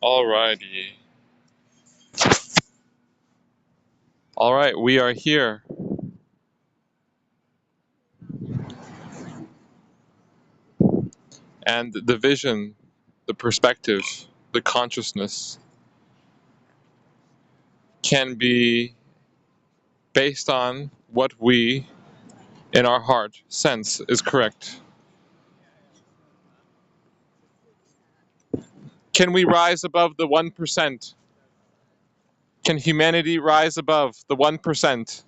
Alrighty. All right, we are here. And the vision, the perspective, the consciousness can be based on what we, in our heart, sense is correct. Can we rise above the 1%? Can humanity rise above the 1%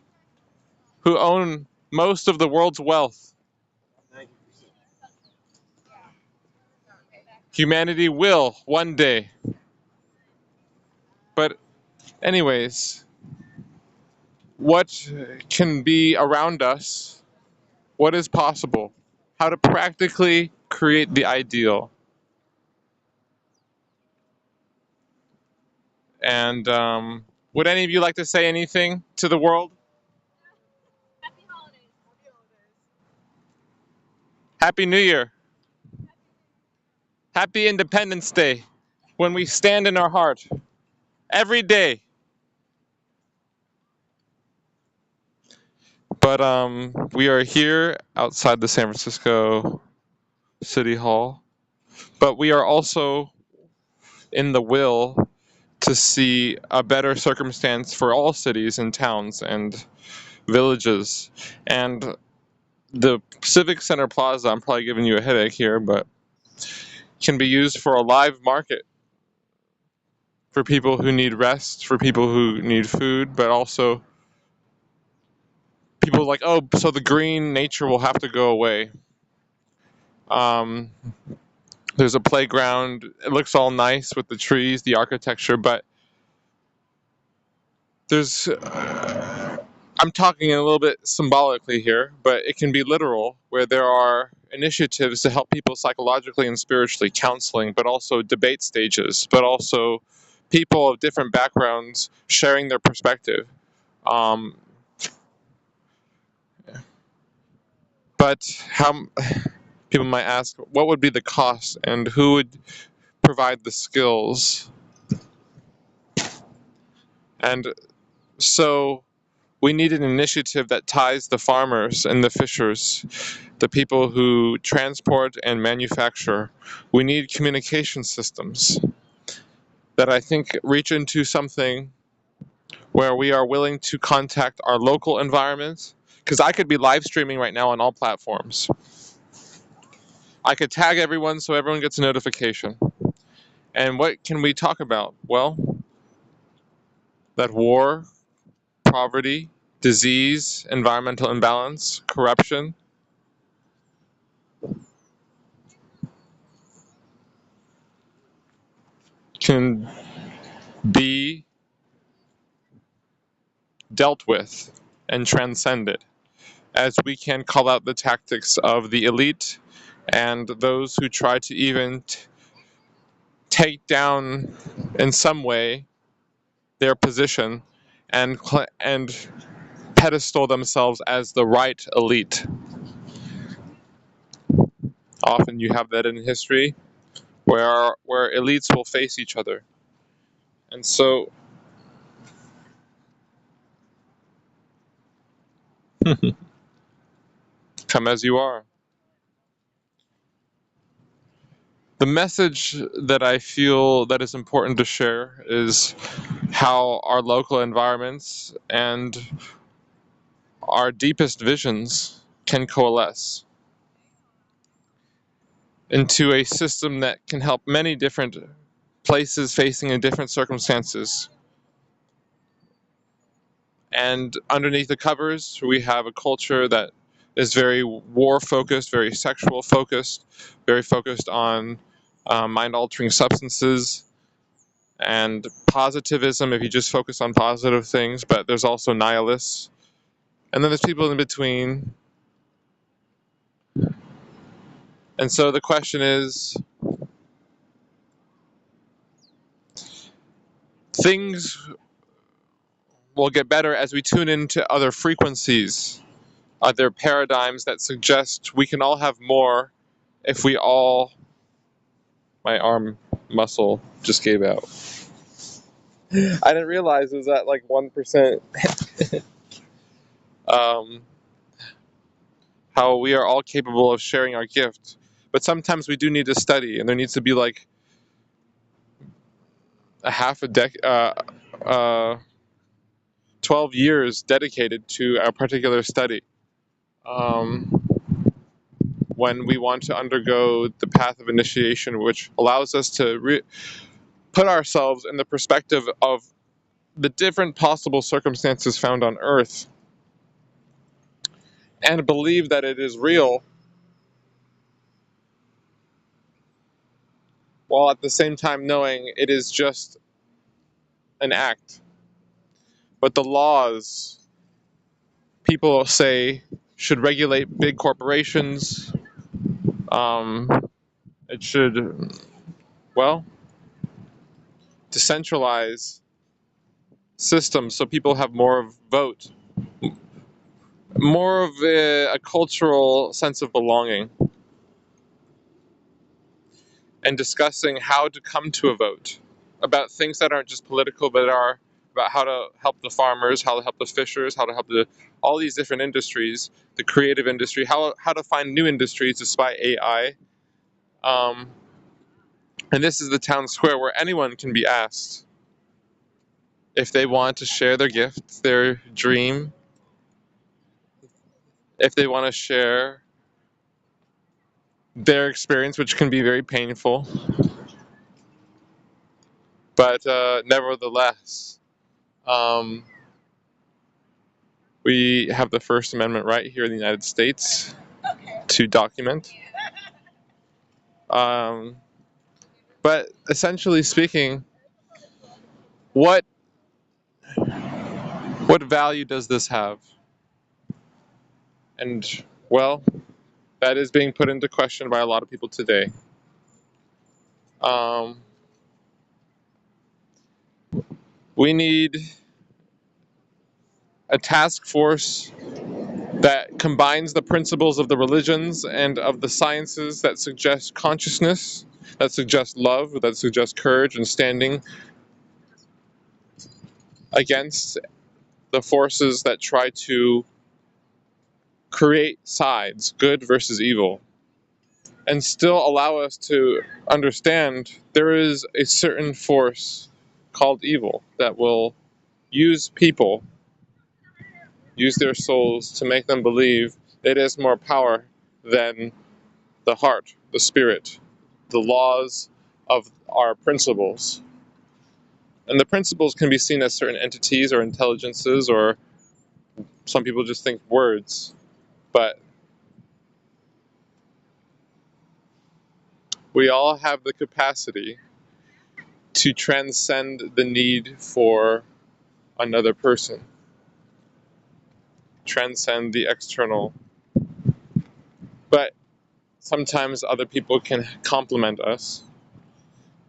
who own most of the world's wealth? Humanity will one day. But, anyways, what can be around us? What is possible? How to practically create the ideal. And would any of you like to say anything to the world? Happy New Year. Happy Independence Day. When we stand in our heart every day. But we are here outside the San Francisco City Hall. But we are also in the will to see a better circumstance for all cities and towns and villages. And the Civic Center Plaza, I'm probably giving you a headache here, but can be used for a live market for people who need rest, for people who need food, but also people like, oh, so the green nature will have to go away. Um, there's a playground. It looks all nice with the trees, the architecture, but there's. I'm talking a little bit symbolically here, but it can be literal, where there are initiatives to help people psychologically and spiritually, counseling, but also debate stages, but also people of different backgrounds sharing their perspective. Um, but how people might ask, what would be the cost, and who would provide the skills? And so we need an initiative that ties the farmers and the fishers, the people who transport and manufacture. We need communication systems that I think reach into something where we are willing to contact our local environments. Because I could be live streaming right now on all platforms. I could tag everyone so everyone gets a notification. And what can we talk about? Well, that war, poverty, disease, environmental imbalance, corruption can be dealt with and transcended, as we can call out the tactics of the elite and those who try to even take down in some way their position and pedestal themselves as the right elite. Often you have that in history where elites will face each other. And so come as you are. The message that I feel that is important to share is how our local environments and our deepest visions can coalesce into a system that can help many different places facing in different circumstances. And underneath the covers, we have a culture that is very war focused, very sexual focused, very focused on mind altering substances and positivism if you just focus on positive things, but there's also nihilists. And then there's people in between. And so the question is, things will get better as we tune into other frequencies, other paradigms that suggest we can all have more if we all, my arm muscle just gave out. I didn't realize it was at like 1%. How we are all capable of sharing our gift. But sometimes we do need to study, and there needs to be like a half a decade, 12 years dedicated to a particular study. When we want to undergo the path of initiation, which allows us to put ourselves in the perspective of the different possible circumstances found on Earth and believe that it is real, while at the same time knowing it is just an act. But the laws, people say, should regulate big corporations. It should, well, decentralize systems so people have more of vote, more of a cultural sense of belonging, and discussing how to come to a vote about things that aren't just political, but are about how to help the farmers, how to help the fishers, how to help all these different industries, the creative industry, how to find new industries despite AI. And this is the town square where anyone can be asked if they want to share their gift, their dream, if they want to share their experience, which can be very painful. But nevertheless, we have the First Amendment right here in the United States to document. But essentially speaking, what value does this have? And well, that is being put into question by a lot of people today. We need a task force that combines the principles of the religions and of the sciences that suggest consciousness, that suggest love, that suggest courage and standing against the forces that try to create sides, good versus evil, and still allow us to understand there is a certain force called evil that will use people, use their souls to make them believe it has more power than the heart, the spirit, the laws of our principles. And the principles can be seen as certain entities or intelligences, or some people just think words. But we all have the capacity to transcend the need for another person, transcend the external. But sometimes other people can complement us.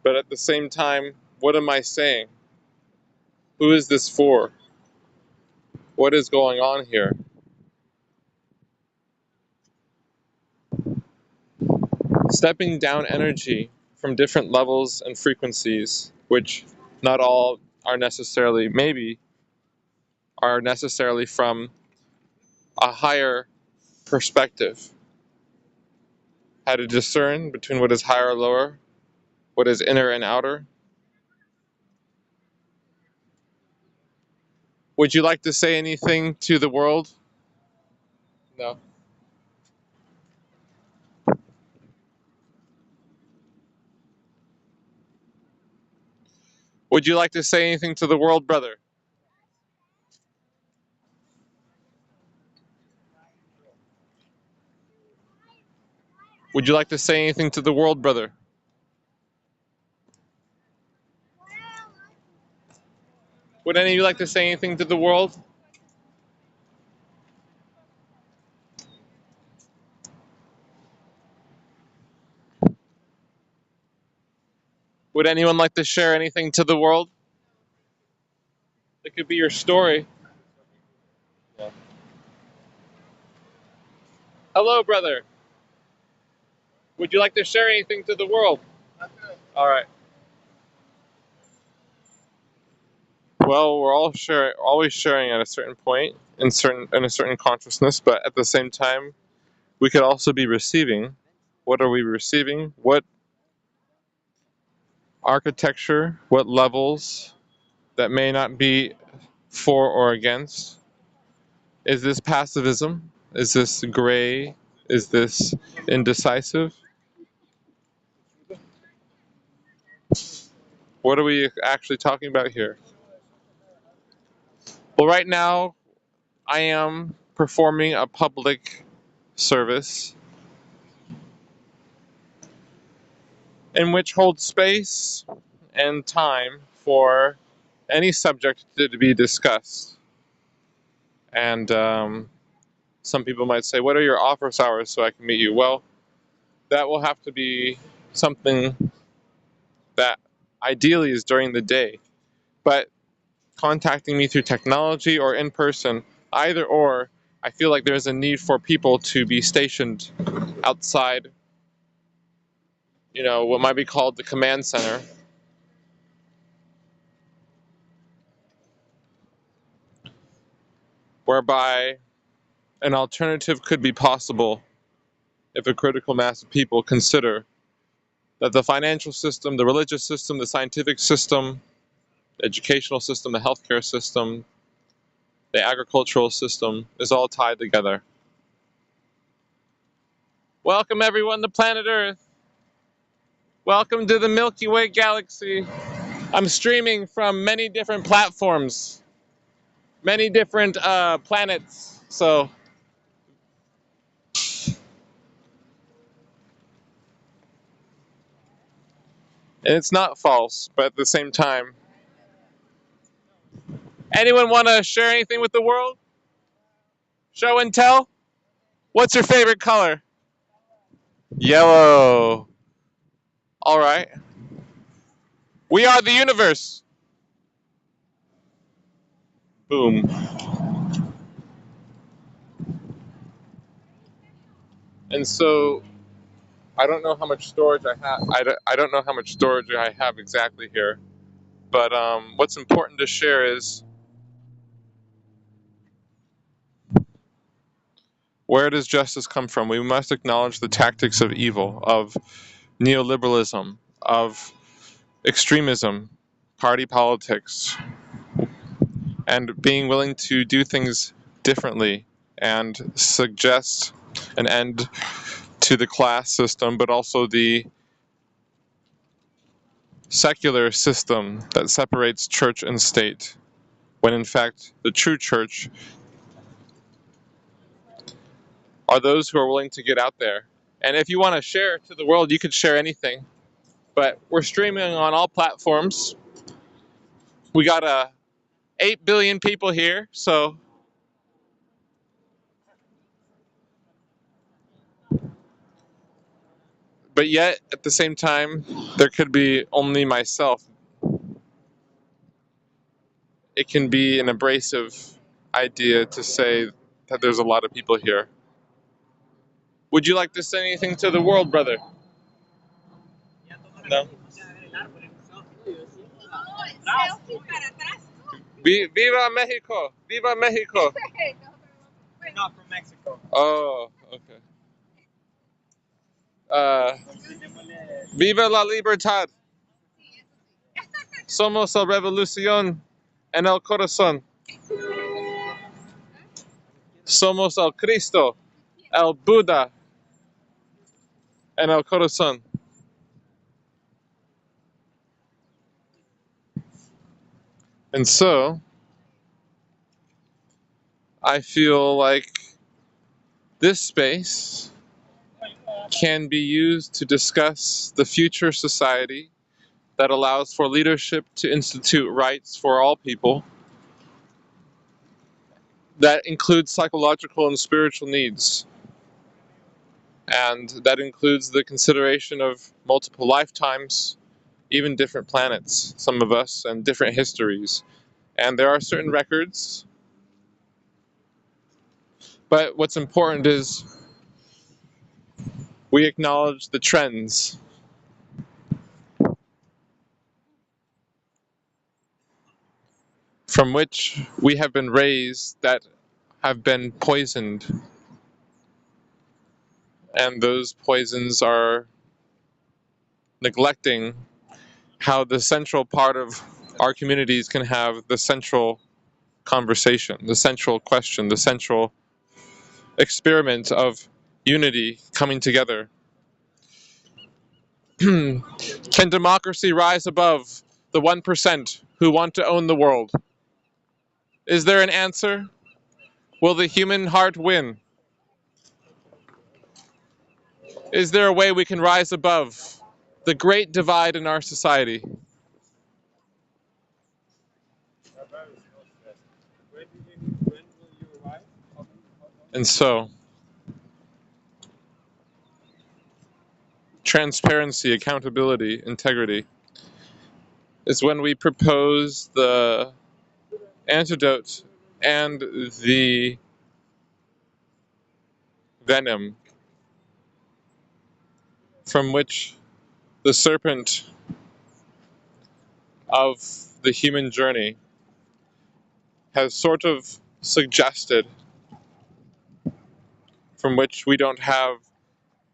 But at the same time, what am I saying? Who is this for? What is going on here? Stepping down energy from different levels and frequencies, which not all are necessarily, maybe, are necessarily from a higher perspective. How to discern between what is higher or lower, what is inner and outer. Would you like to say anything to the world? No. Would you like to say anything to the world, brother? Would you like to say anything to the world, brother? Would any of you like to say anything to the world? Would anyone like to share anything to the world? It could be your story. Yeah. Hello, brother. Would you like to share anything to the world? All right. Well, we're all always sharing at a certain point in a certain consciousness, but at the same time, we could also be receiving. What are we receiving? What architecture? What levels that may not be for or against? Is this passivism? Is this gray? Is this indecisive? What are we actually talking about here? Well, right now, I am performing a public service in which holds space and time for any subject to be discussed. And some people might say, what are your office hours so I can meet you? Well, that will have to be something that ideally is during the day. But contacting me through technology or in person, either or, I feel like there's a need for people to be stationed outside, what might be called the command center, whereby an alternative could be possible if a critical mass of people consider that the financial system, the religious system, the scientific system, the educational system, the healthcare system, the agricultural system is all tied together. Welcome everyone to planet Earth. Welcome to the Milky Way galaxy. I'm streaming from many different platforms, many different planets. So, and it's not false, but at the same time, anyone want to share anything with the world? Show and tell? What's your favorite color? Yellow. All right. We are the universe. Boom. And so I don't know how much storage I have. I don't know how much storage I have exactly here. But what's important to share is, where does justice come from? We must acknowledge the tactics of evil, of neoliberalism, of extremism, party politics, and being willing to do things differently and suggest an end to the class system, but also the secular system that separates church and state, when in fact the true church are those who are willing to get out there. And if you want to share to the world, you could share anything. But we're streaming on all platforms. We got 8 billion people here, so but yet at the same time there could be only myself. It can be an abrasive idea to say that there's a lot of people here. Would you like to say anything to the world, brother? No. Viva Mexico! Viva Mexico! Not from Mexico. Oh, okay. Viva la libertad. Somos la revolución en el corazón. Somos el Cristo, el Buddha en el corazón. And so, I feel like this space can be used to discuss the future society that allows for leadership to institute rights for all people, that includes psychological and spiritual needs, and that includes the consideration of multiple lifetimes, even different planets, some of us, and different histories. And there are certain records, but what's important is we acknowledge the trends. from which we have been raised that have been poisoned. And those poisons are neglecting how the central part of our communities can have the central conversation, the central question, the central experiment of unity coming together. Can democracy rise above the 1% who want to own the world? Is there an answer? Will the human heart win? Is there a way we can rise above the great divide in our society? And so, transparency, accountability, integrity is when we propose the antidote and the venom from which the serpent of the human journey has sort of suggested, from which we don't have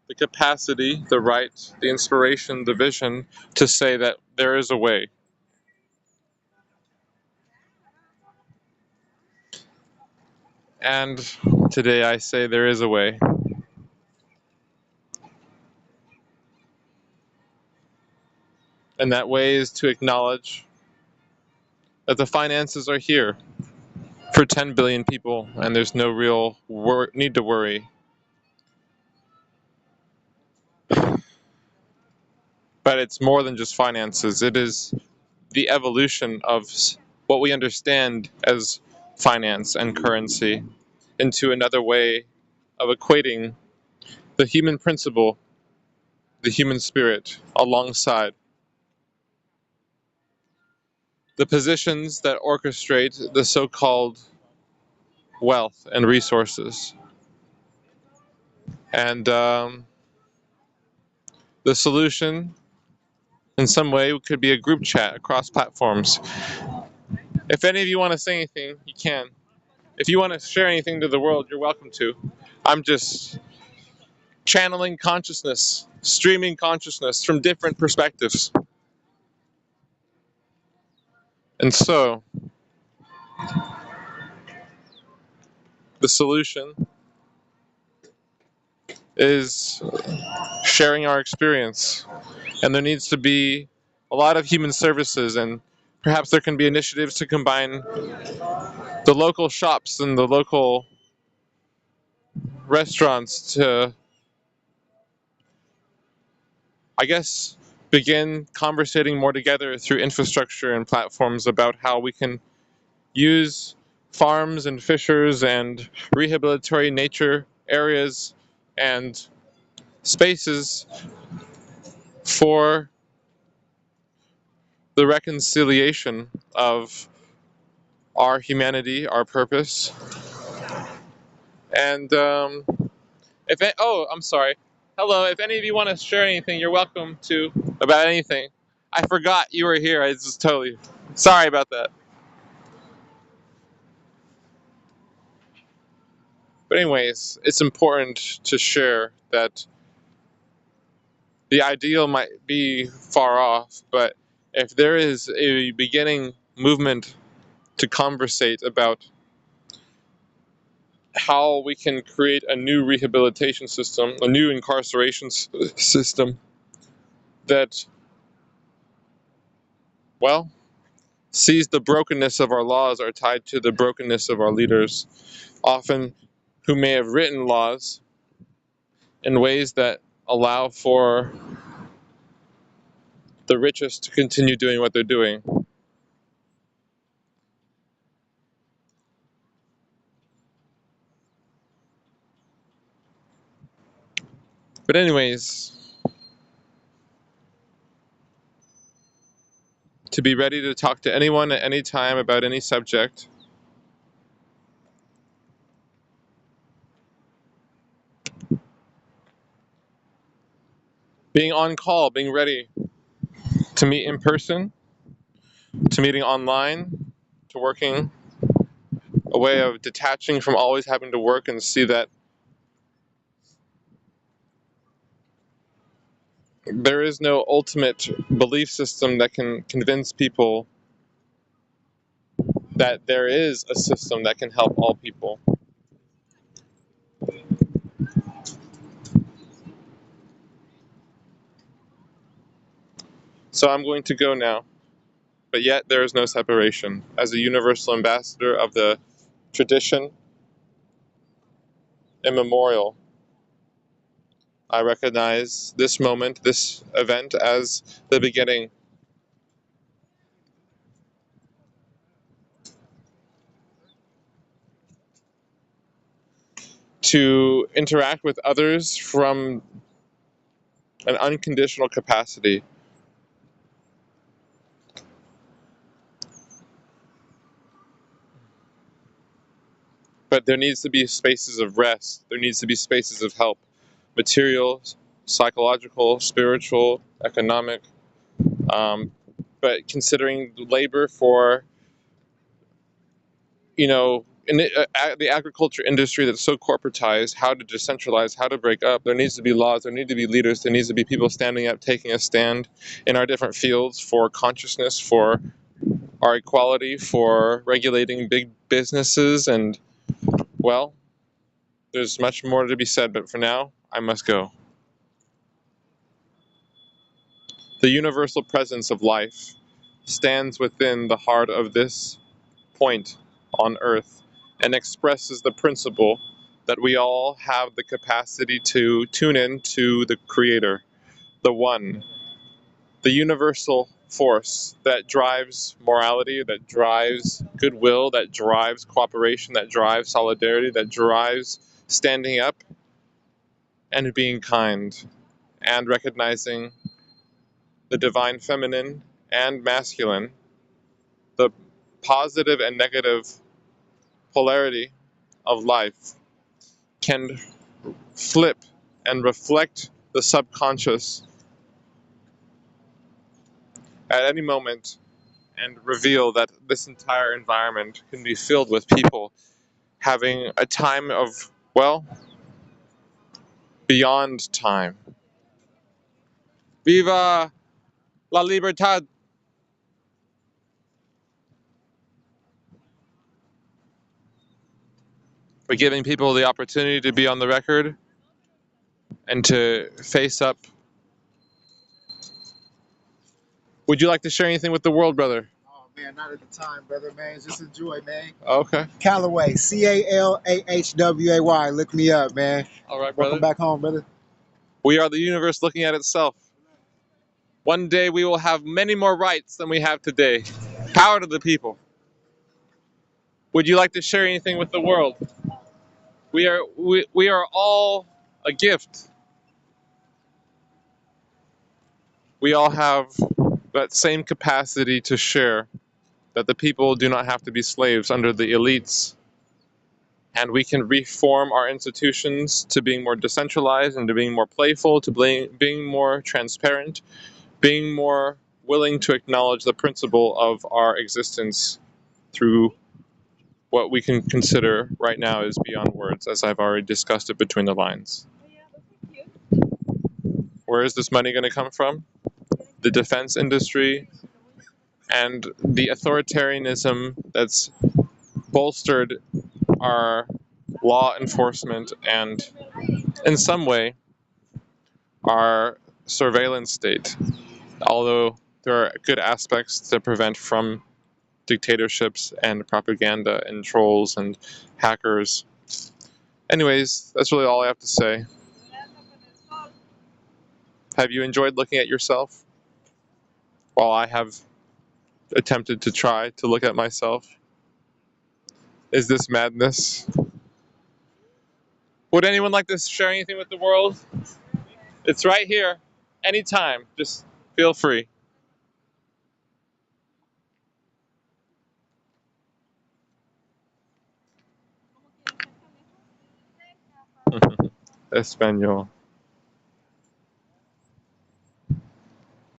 the capacity, the right, the inspiration, the vision to say that there is a way. And today I say there is a way. And that way is to acknowledge that the finances are here for 10 billion people and there's no real need to worry. But it's more than just finances. It is the evolution of what we understand as finance and currency into another way of equating the human principle, the human spirit, alongside the positions that orchestrate the so-called wealth and resources. And the solution, in some way, could be a group chat across platforms. If any of you want to say anything, you can. If you want to share anything to the world, you're welcome to. I'm just channeling consciousness, streaming consciousness from different perspectives. And so, the solution is sharing our experience. And there needs to be a lot of human services, and perhaps there can be initiatives to combine the local shops and the local restaurants to, I guess, begin conversating more together through infrastructure and platforms about how we can use farms and fishers and rehabilitatory nature areas and spaces for the reconciliation of our humanity, our purpose. And I'm sorry. Hello, if any of you want to share anything, you're welcome to, about anything. I forgot you were here. I just totally sorry about that. But anyways, it's important to share that the ideal might be far off, but if there is a beginning movement to conversate about how we can create a new rehabilitation system, a new incarceration system that, well, sees the brokenness of our laws are tied to the brokenness of our leaders, often who may have written laws in ways that allow for the richest to continue doing what they're doing. But anyways, to be ready to talk to anyone at any time about any subject. Being on call, being ready to meet in person, to meeting online, to working, a way of detaching from always having to work and see that there is no ultimate belief system that can convince people that there is a system that can help all people. So I'm going to go now, but yet there is no separation. As a universal ambassador of the tradition immemorial, I recognize this moment, this event, as the beginning. To interact with others from an unconditional capacity. But there needs to be spaces of rest. There needs to be spaces of help. Material, psychological, spiritual, economic. But considering labor for, in the agriculture industry that's so corporatized, how to decentralize, how to break up, there needs to be laws, there need to be leaders, there needs to be people standing up, taking a stand in our different fields for consciousness, for our equality, for regulating big businesses, and, well, there's much more to be said, but for now, I must go. The universal presence of life stands within the heart of this point on Earth and expresses the principle that we all have the capacity to tune in to the Creator, the One, the universal force that drives morality, that drives goodwill, that drives cooperation, that drives solidarity, that drives standing up and being kind, and recognizing the divine feminine and masculine, the positive and negative polarity of life can flip and reflect the subconscious at any moment and reveal that this entire environment can be filled with people having a time of, well, beyond time. Viva la libertad! For giving people the opportunity to be on the record and to face up. Would you like to share anything with the world, brother? Oh man, not at the time, brother, man. Just enjoy, man. Okay. Callaway, Calahway. Look me up, man. All right, Welcome brother. back home, brother. We are the universe looking at itself. One day we will have many more rights than we have today. Power to the people. Would you like to share anything with the world? We are all a gift. We all have that same capacity to share, that the people do not have to be slaves under the elites. And we can reform our institutions to being more decentralized and to being more playful, to being more transparent, being more willing to acknowledge the principle of our existence through what we can consider right now is beyond words, as I've already discussed it between the lines. Where is this money going to come from? The defense industry and the authoritarianism that's bolstered our law enforcement and, in some way, our surveillance state. Although there are good aspects to prevent from dictatorships and propaganda and trolls and hackers. Anyways, that's really all I have to say. Have you enjoyed looking at yourself? While I have attempted to try to look at myself. Is this madness? Would anyone like to share anything with the world? It's right here. Anytime. Just feel free. Espanol.